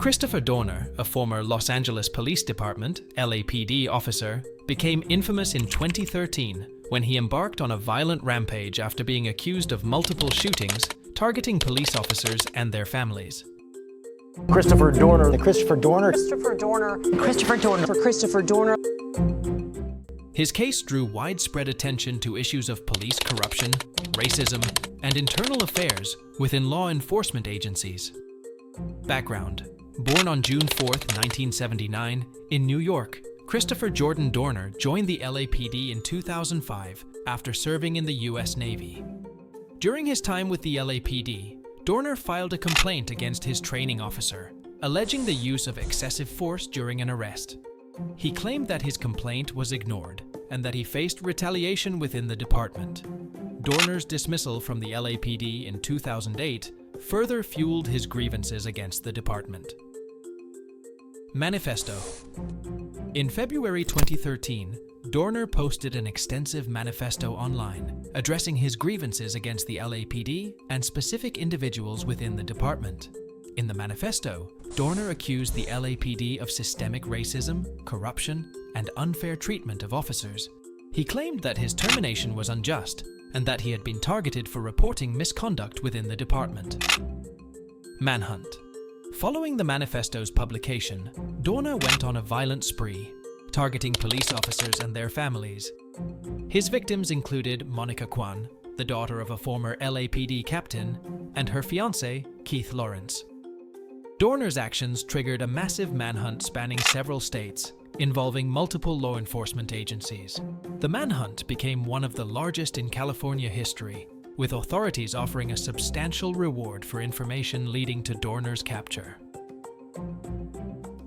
Christopher Dorner, a former Los Angeles Police Department (LAPD) officer, became infamous in 2013 when he embarked on a violent rampage after being accused of multiple shootings targeting police officers and their families. Christopher Dorner. Christopher Dorner. Christopher Dorner. Christopher Dorner. For Christopher Dorner. His case drew widespread attention to issues of police corruption, racism, and internal affairs within law enforcement agencies. Background: born on June 4, 1979, in New York, Christopher Jordan Dorner joined the LAPD in 2005 after serving in the U.S. Navy. During his time with the LAPD, Dorner filed a complaint against his training officer, alleging the use of excessive force during an arrest. He claimed that his complaint was ignored and that he faced retaliation within the department. Dorner's dismissal from the LAPD in 2008 further fueled his grievances against the department. Manifesto. In February 2013, Dorner posted an extensive manifesto online, addressing his grievances against the LAPD and specific individuals within the department. In the manifesto, Dorner accused the LAPD of systemic racism, corruption, and unfair treatment of officers. He claimed that his termination was unjust and that he had been targeted for reporting misconduct within the department. Manhunt. Following the manifesto's publication, Dorner went on a violent spree, targeting police officers and their families. His victims included Monica Kwan, the daughter of a former LAPD captain, and her fiancé, Keith Lawrence. Dorner's actions triggered a massive manhunt spanning several states, involving multiple law enforcement agencies. The manhunt became one of the largest in California history, with authorities offering a substantial reward for information leading to Dorner's capture.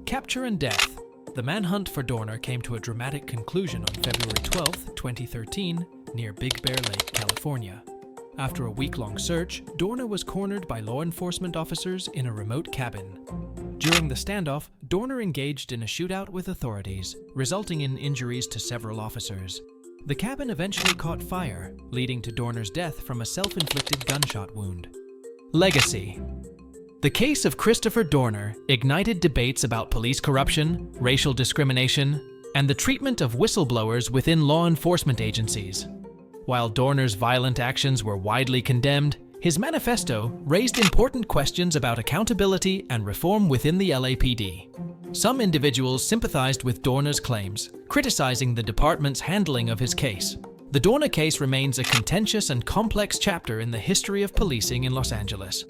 Capture and death. The manhunt for Dorner came to a dramatic conclusion on February 12, 2013, near Big Bear Lake, California. After a week-long search, Dorner was cornered by law enforcement officers in a remote cabin. During the standoff, Dorner engaged in a shootout with authorities, resulting in injuries to several officers. The cabin eventually caught fire, leading to Dorner's death from a self-inflicted gunshot wound. Legacy. The case of Christopher Dorner ignited debates about police corruption, racial discrimination, and the treatment of whistleblowers within law enforcement agencies. While Dorner's violent actions were widely condemned, his manifesto raised important questions about accountability and reform within the LAPD. Some individuals sympathized with Dorner's claims, criticizing the department's handling of his case. The Dorner case remains a contentious and complex chapter in the history of policing in Los Angeles.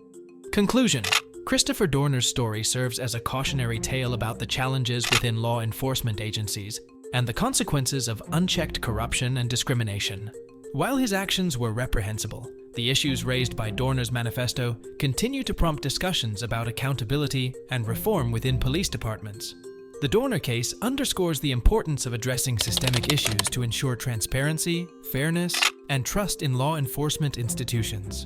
Conclusion. Christopher Dorner's story serves as a cautionary tale about the challenges within law enforcement agencies and the consequences of unchecked corruption and discrimination. While his actions were reprehensible, the issues raised by Dorner's manifesto continue to prompt discussions about accountability and reform within police departments. The Dorner case underscores the importance of addressing systemic issues to ensure transparency, fairness, and trust in law enforcement institutions.